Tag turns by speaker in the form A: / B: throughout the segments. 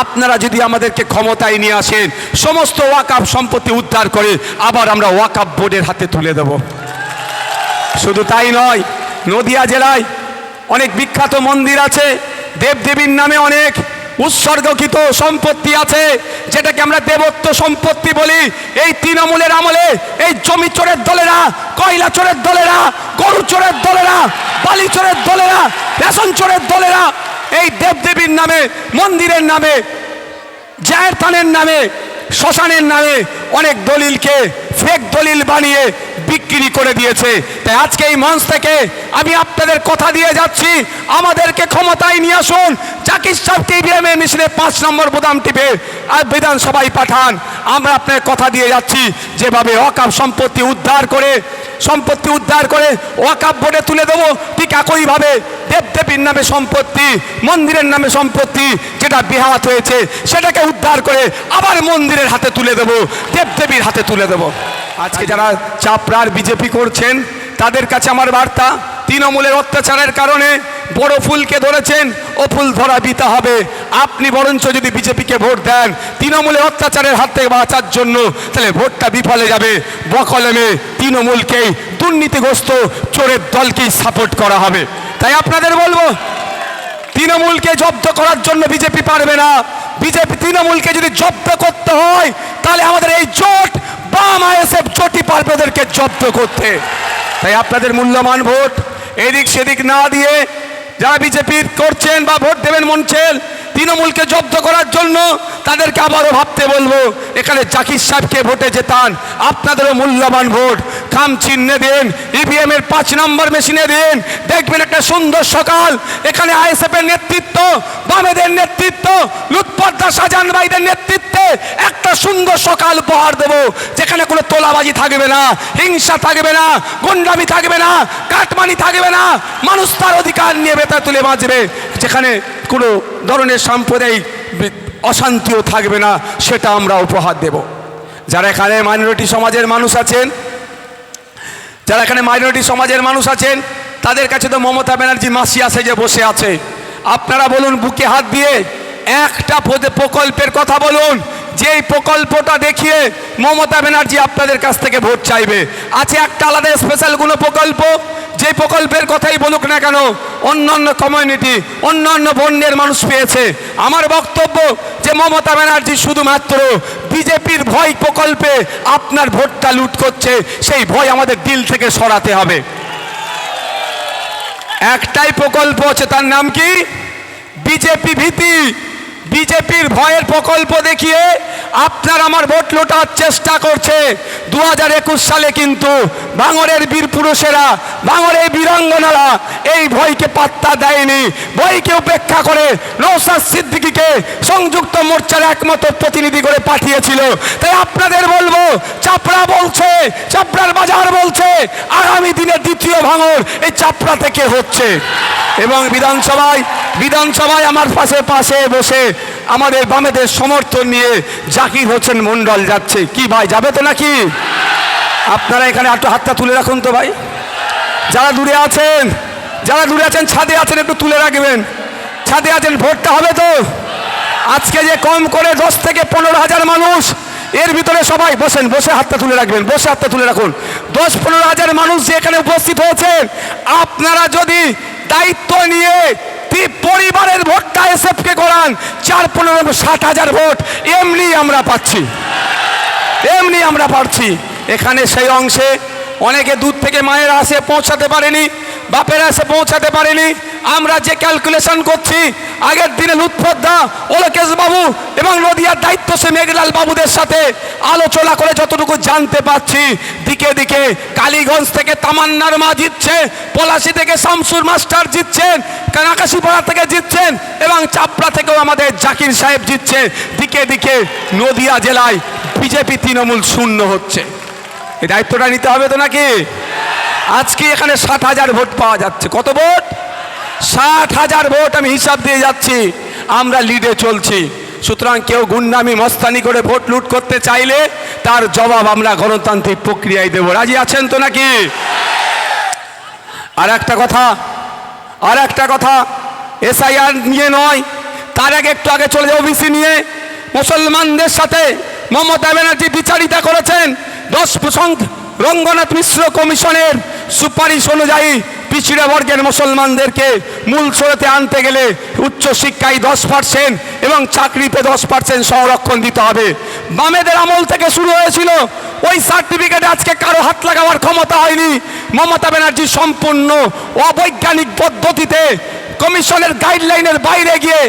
A: আপনারা যদি আমাদেরকে ক্ষমতায় নিয়ে আসেন, সমস্ত ওয়াকফ সম্পত্তি উদ্ধার করে আবার আমরা ওয়াকফ বোর্ডের হাতে তুলে দেব। শুধু তাই নয়, নদিয়া জেলায় অনেক বিখ্যাত মন্দির আছে, দেবদেবীর নামে অনেক উৎসর্গকৃত সম্পত্তি আছে, যেটাকে আমরা দেবত্ব সম্পত্তি বলি। এই তৃণমূলের আমলে এই জমি চোরের দলেরা, কয়লা চোরের দলেরা, গরু চোরের দলেরা, বালি চোরের দলেরা, রেশন চোরের দলেরা এই দেবদেবীর নামে, মন্দিরের নামে, জায়ের থানের নামে, শ্মশানের নামে অনেক দলিলকে ফেক দলিল বানিয়ে বিক্রি করে দিয়েছে। তাই আজকে এই মঞ্চ থেকে আমি আপনাদের কথা দিয়ে যাচ্ছি, আমাদেরকে ক্ষমতায় নিয়ে আসুন। জাকির সাহেবকে ইভিএম মেশিনে 5 নম্বর বোতাম টিপে বিধানসভায় পাঠান। আমরা আপনার কথা দিয়ে যাচ্ছি, যেভাবে ওয়াকফ সম্পত্তি উদ্ধার করে ওয়াকফ বোর্ডে তুলে দেবো, ঠিক একইভাবে দেবদেবীর নামে সম্পত্তি, মন্দিরের নামে সম্পত্তি যেটা বেহাত হয়েছে সেটাকে উদ্ধার করে আবার মন্দিরের হাতে তুলে দেবো, দেবদেবীর হাতে তুলে দেবো। আজকে যারা চাপড়ার বিজেপি করছেন তাদের কাছে আমার বার্তা, তৃণমূলের অত্যাচারের কারণে বড় ফুলকে ধরেছেন, ও ফুল ধরা দিতে হবে। আপনি বরঞ্চ যদি বিজেপিকে ভোট দেন তৃণমূলের অত্যাচারের হাত থেকে বাঁচার জন্য, তাহলে ভোটটা বিফলে যাবে। বকলমে তৃণমূলকেই, দুর্নীতিগ্রস্ত চোরের দলকেই সাপোর্ট করা হবে। তাই আপনাদের বলবো, তৃণমূলকে জব্দ করার জন্য বিজেপি পারবে না। তৃণমূলকে যদি জব্দ করতে হয় তাহলে আমাদের এই জোট বাম আইএসএফ জোটই পারবে ওদেরকে জব্দ করতে। তাই আপনাদের মূল্যবান ভোট এদিক সেদিক না দিয়ে যারা বিজেপির করছেন বা ভোট দেবেন মনছেন তৃণমূলকে জব্দ করার জন্য, তাদেরকে আবারও ভাবতে বলবো, এখানে জাকির সাহেবকে ভোটে জেতান। আপনাদেরও মূল্যবান ভোট খাম চিহ্নে দিন, ইভিএম এর 5 নম্বর মেশিনে দিন। দেখবেন একটা সুন্দর সকাল, এখানে আইএসএফ এর নেতৃত্ব, বামেদের নেতৃত্ব, লুৎফর শাহজাহান ভাইদের নেতৃত্বে একটা সুন্দর সকাল উপহার দেবো, যেখানে কোনো তোলাবাজি থাকবে না, হিংসা থাকবে না, গুন্ডামি থাকবে না, কাটমানি থাকবে না, মানুষ তার অধিকার নিয়ে বেতা তুলে বাঁচবে, যেখানে কোনো ধরনের সাম্প্রদায়িক অশান্তিও থাকবে না, সেটা আমরা উপহার দেব। যারা এখানে মাইনরিটি সমাজের মানুষ আছেন, তাদের কাছে তো মমতা ব্যানার্জি মাসি আছে যে বসে আছে। আপনারা বলুন, বুকে হাত দিয়ে একটা প্রকল্পের কথা বলুন, যেই প্রকল্পটা দেখিয়ে মমতা ব্যানার্জি আপনাদের কাছ থেকে ভোট চাইবে। আছে একটা আলাদা স্পেশাল কোনো প্রকল্প, যে প্রকল্পের কথাই বলুক না কেন অন্যান্য কমিউনিটি, অন্যান্য বর্ণের মানুষ পেয়েছে। আমার বক্তব্য যে মমতা ব্যানার্জি শুধুমাত্র বিজেপির ভয় প্রকল্পে আপনার ভোটটা লুট করছে, সেই ভয় আমাদের দিল থেকে সরাতে হবে। একটাই প্রকল্প আছে, তার নাম কি? বিজেপি ভীতি। বিজেপির ভয়ের প্রকল্প দেখিয়ে আপনার আমার ভোট লোটার চেষ্টা করছে। 2021 সালে কিন্তু ভাঙড়ের বীর পুরুষেরা, ভাঙড়ের বীরাঙ্গনারা এই ভয়কে পাত্তা দেয়নি। ভয়কে উপেক্ষা করে নওশাদ সিদ্দিকীকে সংযুক্ত মোর্চার একমাত্র প্রতিনিধি করে পাঠিয়েছিল। তাই আপনাদের বলবো, চাপড়া বলছে, চাপড়ার বাজার বলছে, আগামী দিনে দ্বিতীয় ভাঙড় এই চাপড়া থেকে হচ্ছে। এবং বিধানসভায় আমার পাশে বসে আমাদের বামেদের সমর্থন নিয়ে জাকির হোসেন মন্ডল যাচ্ছে। কি ভাই, যাবে তো নাকি? আপনারা এখানে একটু হাতটা তুলে রাখুন তো ভাই। যারা দূরে আছেন ছাদে আছেন, একটু তুলে রাখবেন। ছাদে আছেন, ভোটটা হবে তো? আজকে যে কম করে 10 থেকে 15,000 মানুষ, এর ভিতরে সবাই বসে হাতটা তুলে রাখবেন, বসে হাতটা তুলে রাখুন। 10-15,000 মানুষ যে এখানে উপস্থিত হয়েছেন, আপনারা যদি দায়িত্ব নিয়ে পরিবারের ভোটটা এসএফকে করান, 4-15-60,000 ভোট এমনি আমরা পাচ্ছি। এখানে সেই অংশে অনেকে দূর থেকে মায়েরা এসে পৌঁছাতে পারেনি, বাপেরা এসে পৌঁছাতে পারেনি। আমরা যে ক্যালকুলেশন করছি, আগের দিনে লুৎফর দা, ওলকেশ বাবু এবং নদিয়ার দায়িত্ব সে মেঘলাল বাবুদের সাথে আলোচনা করে যতটুকু জানতে পারছি, দিকে দিকে কালীগঞ্জ থেকে তামান্নার মা জিতছে, পলাশী থেকে শামসুর মাস্টার জিতছেন, কানাকাশিপাড়া থেকে জিতছেন এবং চাপড়া থেকেও আমাদের জাকির সাহেব জিতছে। দিকে দিকে নদিয়া জেলায় বিজেপি তৃণমূল শূন্য হচ্ছে। এই দায়িত্বটা নিতে হবে তো নাকি? আজকে এখানে 60,000 ভোট পাওয়া যাচ্ছে। কত ভোট? 60,000 ভোট আমি হিসাব দিয়ে যাচ্ছি। আমরা লিডে চলছি। সুতরাং কেউ গুন্ডামি মস্তানি করে ভোট লুট করতে চাইলে তার জবাব আমরা গণতান্ত্রিক প্রক্রিয়ায় দেব। রাজি আছেন তো নাকি? আর একটা কথা, এসআইআর নিয়ে নয়, তার আগে একটু আগে চলে যায় ওবিসি নিয়ে মুসলমানদের সাথে মমতা ব্যানার্জি বিচারিতা করেছেন। 10 রঙ্গনাথ মিশ্র কমিশনের সুপারিশ অনুযায়ী পিছিয়ে বর্গের মুসলমানদেরকে মূল স্রোতে আনতে গেলে উচ্চশিক্ষায় 10% এবং চাকরিতে 10% সংরক্ষণ দিতে হবে। বামেদের আমল থেকে শুরু হয়েছিল, ওই সার্টিফিকেটে আজকে কারো হাত লাগাবার ক্ষমতা হয়নি। মমতা ব্যানার্জি সম্পূর্ণ অবৈজ্ঞানিক পদ্ধতিতে কমিশনের গাইডলাইনের বাইরে গিয়ে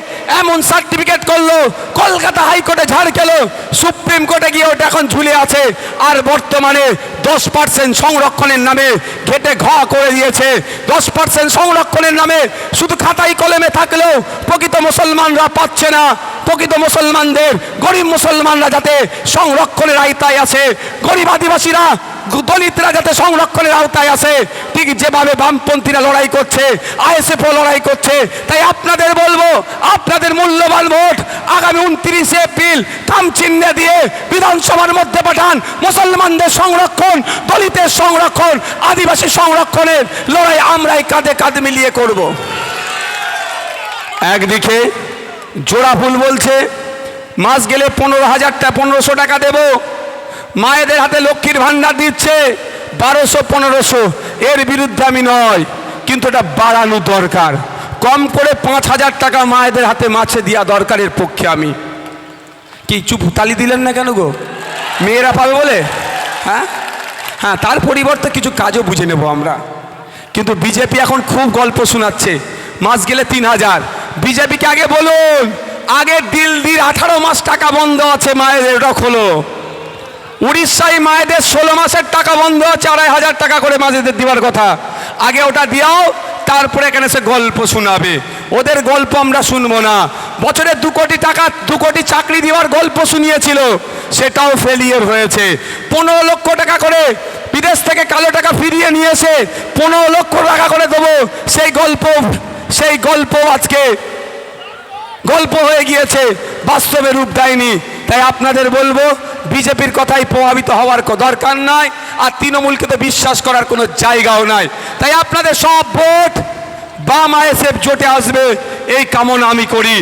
A: এমন সার্টিফিকেট করলো, কলকাতা হাইকোর্টে ঝাড় খেলো, সুপ্রিম কোর্টে গিয়ে ওটা এখন ঝুলে আছে। আর বর্তমানে 10% সংরক্ষণের নামে ঘেটে ঘ করে দিয়েছে। 10% সংরক্ষণের নামে শুধু খাতাই কলমে থাকলেও প্রকৃত মুসলমানরা পাচ্ছে না। প্রকৃত মুসলমানদের, গরিব মুসলমানরা যাতে সংরক্ষণের আওতায় আছে, গরিব আদিবাসীরা, দলিতরা যাতে সংরক্ষণের আওতায় আছে, ঠিক যেভাবে বামপন্থীরা লড়াই করছে, আইএসএফও লড়াই করছে। তাই আপনাদের বলবো, আপনাদের মূল্যবান ভোট আগামী 29 এপ্রিল থাম চিহ্নে দিয়ে বিধানসভার মধ্যে পাঠান। মুসলমানদের সংরক্ষণ, দলিতের সংরক্ষণ, আদিবাসী সংরক্ষণের লড়াই আমরাই কাঁধে কাঁধ মিলিয়ে করব। একদিকে জোড়া ফুল বলছে মাস গেলে 15,000 টাকা দেব, মায়েদের হাতে লক্ষ্মীর ভান্ডার দিচ্ছে 1200-1500, এর বিরুদ্ধে আমি নয়, কিন্তু এটা বাড়ানো দরকার। কম করে 5,000 টাকা মায়েদের হাতে মাছে দেওয়া দরকারের পক্ষে আমি। কি চুপ তালি দিলেন না কেন গো? মেয়েরা পাবে বলে? হ্যাঁ হ্যাঁ, তার পরিবর্তে কিছু কাজও বুঝে নেব আমরা। কিন্তু বিজেপি এখন খুব গল্প শোনাচ্ছে, মাস গেলে 3,000। বিজেপিকে আগে বলুন, আগে দিল্লির 18 মাস টাকা বন্ধ আছে মায়েদের, ওটা খোলো। উড়িষ্যায় মায়েদের 16 মাসের টাকা বন্ধ আছে, 2,500 টাকা করে মায়েদের দেওয়ার কথা। আগে ওটা দিয়াও, তারপরে এখানে সে গল্প শোনাবে। ওদের গল্প আমরা শুনবো না। বছরে 2 কোটি টাকা, 2 কোটি চাকরি দেওয়ার গল্প শুনিয়েছিল, সেটাও ফেলিয়ার হয়েছে। 15 লক্ষ টাকা করে বিদেশ থেকে কালো টাকা ফিরিয়ে নিয়ে এসে 15 লক্ষ টাকা করে দেবো, সেই গল্প আজকে গল্প হয়ে গিয়েছে, বাস্তবে রূপ দেয়নি। তাই আপনাদের বলবো, বিজেপির কথাই প্রভাবিত হওয়ার দরকার নাই, আর তৃণমূলকে তো বিশ্বাস করার কোনো জায়গাও নাই। তাই আপনাদের সব ভোট বাম আইএসএফ জোটে আসবে, এই কামনা আমি করি।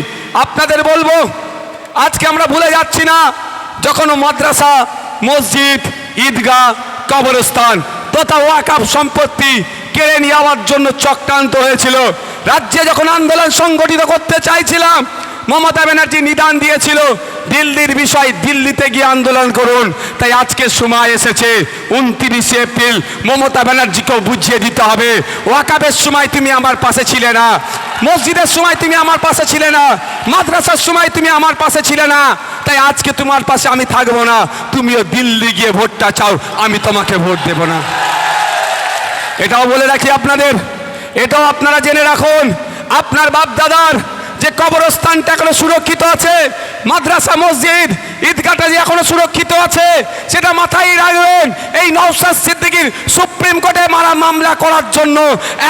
A: আপনাদের বলবো, আজকে আমরা ভুলে যাচ্ছি না, যখন মাদ্রাসা, মসজিদ, ঈদগাহ, কবরস্থান তথা ওয়াকফ সম্পত্তি কেড়ে নেওয়ার জন্য চক্রান্ত হয়েছিল, রাজ্যে যখন আন্দোলন সংগঠিত করতে চাইছিলাম, মমতা ব্যানার্জি নিদান দিয়েছিল, দিল্লির বিষয় দিল্লিতে গিয়ে আন্দোলন করুন। তাই আজকে সময় এসেছে 29 এপ্রিল মমতা ব্যানার্জিকেও বুঝিয়ে দিতে হবে, ওয়াকফের সময় তুমি আমার পাশে ছিলে না, মসজিদের সময় তুমি আমার পাশে ছিলে না, মাদ্রাসার সময় তুমি আমার পাশে ছিলে না, তাই আজকে তোমার পাশে আমি থাকবো না। তুমিও দিল্লি গিয়ে ভোটটা চাও, আমি তোমাকে ভোট দেব না। এটাও বলে রাখি আপনাদের, এটাও আপনারা জেনে রাখুন, আপনার বাপ দাদার যে কবরস্থানটা এখনো সুরক্ষিত আছে, মাদ্রাসা, মসজিদ, ঈদগাহটা যে এখনো সুরক্ষিত আছে, সেটা মাথায় রাখবেন। এই নওশাদ সিদ্দিকীর সুপ্রিম কোর্টে মামলা করার জন্য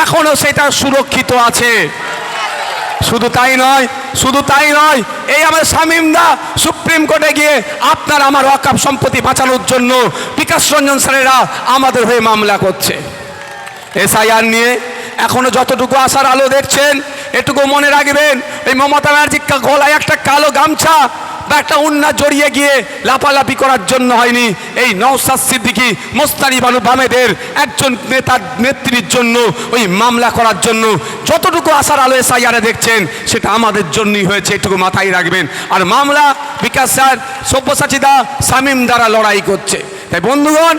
A: এখনো সেটা সুরক্ষিত আছে। শুধু তাই নয়, এই আমার শামীমদা সুপ্রিম কোর্টে গিয়ে আপনার আমার ওয়াকফ সম্পত্তি বাঁচানোর জন্য বিকাশ রঞ্জন স্যারেরা আমাদের হয়ে মামলা করছে। এসআইআর নিয়ে এখনো যতটুকু আশার আলো দেখছেন, এটুকু মনে রাখবেন, এই মমতা ব্যানার্জির গলায় একটা কালো গামছা বা একটা উন্না জড়িয়ে গিয়ে লাফালাফি করার জন্য হয়নি। এই নওশাদ সিদ্দিকী, মোস্তানি বানু বামেদের একজন নেতার নেত্রীর জন্য ওই মামলা করার জন্য যতটুকু আশার আলো এসআইআরে দেখছেন, সেটা আমাদের জন্যই হয়েছে, এটুকু মাথায় রাখবেন। আর মামলা বিকাশ স্যার, সব্যসাচী দা, শামীম দ্বারা লড়াই করছে। তাই বন্ধুগণ,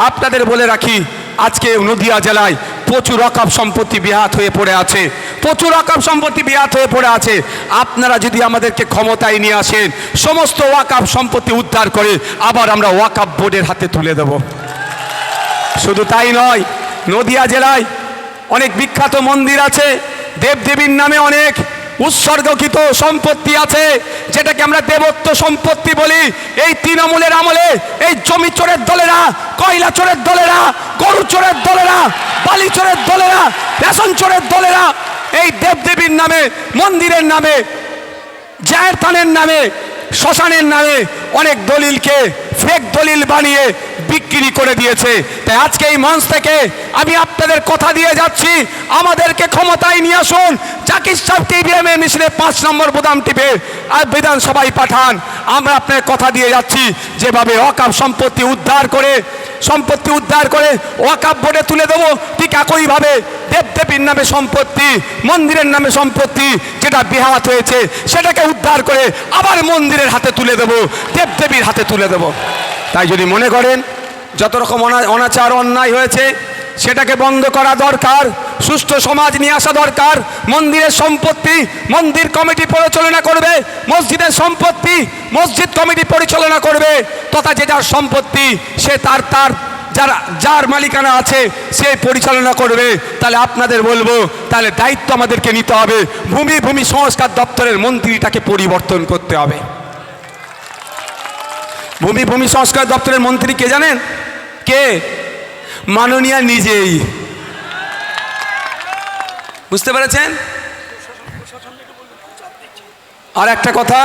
A: আপনাদের বলে রাখি, আজকে নদিয়া জেলায় প্রচুর ওয়াকফ সম্পত্তি বিহাত হয়ে পড়ে আছে, প্রচুর ওয়াকফ সম্পত্তি বিহাত হয়ে পড়ে আছে। আপনারা যদি আমাদেরকে ক্ষমতায় নিয়ে আসেন, সমস্ত ওয়াকফ সম্পত্তি উদ্ধার করে আবার আমরা ওয়াকফ বোর্ডের হাতে তুলে দেব। শুধু তাই নয়, নদিয়া জেলায় অনেক বিখ্যাত মন্দির আছে, দেবদেবীর নামে অনেক উৎসর্গকৃত সম্পত্তি আছে, যেটাকে আমরা দেবত্ব সম্পত্তি বলি। এই তৃণমূলের আমলে এই জমি চোরের দলেরা, কয়লা চোরের দলেরা, গরু চোরের দলেরা, বালি চোরের দলেরা, রেশন চোরের দলেরা এই দেবদেবীর নামে, মন্দিরের নামে, জায়ের থানের নামে, শ্মশানের নামে অনেক দলিলকে ফেক দলিল বানিয়ে বিক্রি করে দিয়েছে। তাই আজকে এই মঞ্চ থেকে আমি আপনাদের কথা দিয়ে যাচ্ছি, আমাদেরকে ক্ষমতায় নিয়ে আসুন। জাকির সাহেবকে ইভিএমের মিছিলে 5 নম্বর বোতাম টিপে আর বিধানসভায় পাঠান। আমরা আপনার কথা দিয়ে যাচ্ছি, যেভাবে ওয়াকফ সম্পত্তি উদ্ধার করে ওয়াকফ বোর্ডে তুলে দেবো, ঠিক একইভাবে দেবদেবীর নামে সম্পত্তি, মন্দিরের নামে সম্পত্তি যেটা বেহাত হয়েছে সেটাকে উদ্ধার করে আবার মন্দিরের হাতে তুলে দেবো, দেবদেবীর হাতে তুলে দেবো। তাই যদি মনে করেন যত রকম অনাচার অন্যায় হয়েছে সেটাকে বন্ধ করা দরকার, সুষ্ঠু সমাজ নিয়ে আসা দরকার। মন্দিরের সম্পত্তি মন্দির কমিটি পরিচালনা করবে, মসজিদের সম্পত্তি মসজিদ কমিটি পরিচালনা করবে, তথা যে যার সম্পত্তি সে তার যার মালিকানা আছে সে পরিচালনা করবে। তাহলে আপনাদের বলবো, তাহলে দায়িত্ব আমাদেরকে নিতে হবে। ভূমি সংস্কার দপ্তরের মন্ত্রীটাকে পরিবর্তন করতে হবে। ভূমি সংস্কার দপ্তরের মন্ত্রী কে জানেন? কে? মাননীয়া নিজেই। বুঝতে পেরেছেন? আর একটা কথা,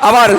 A: আবার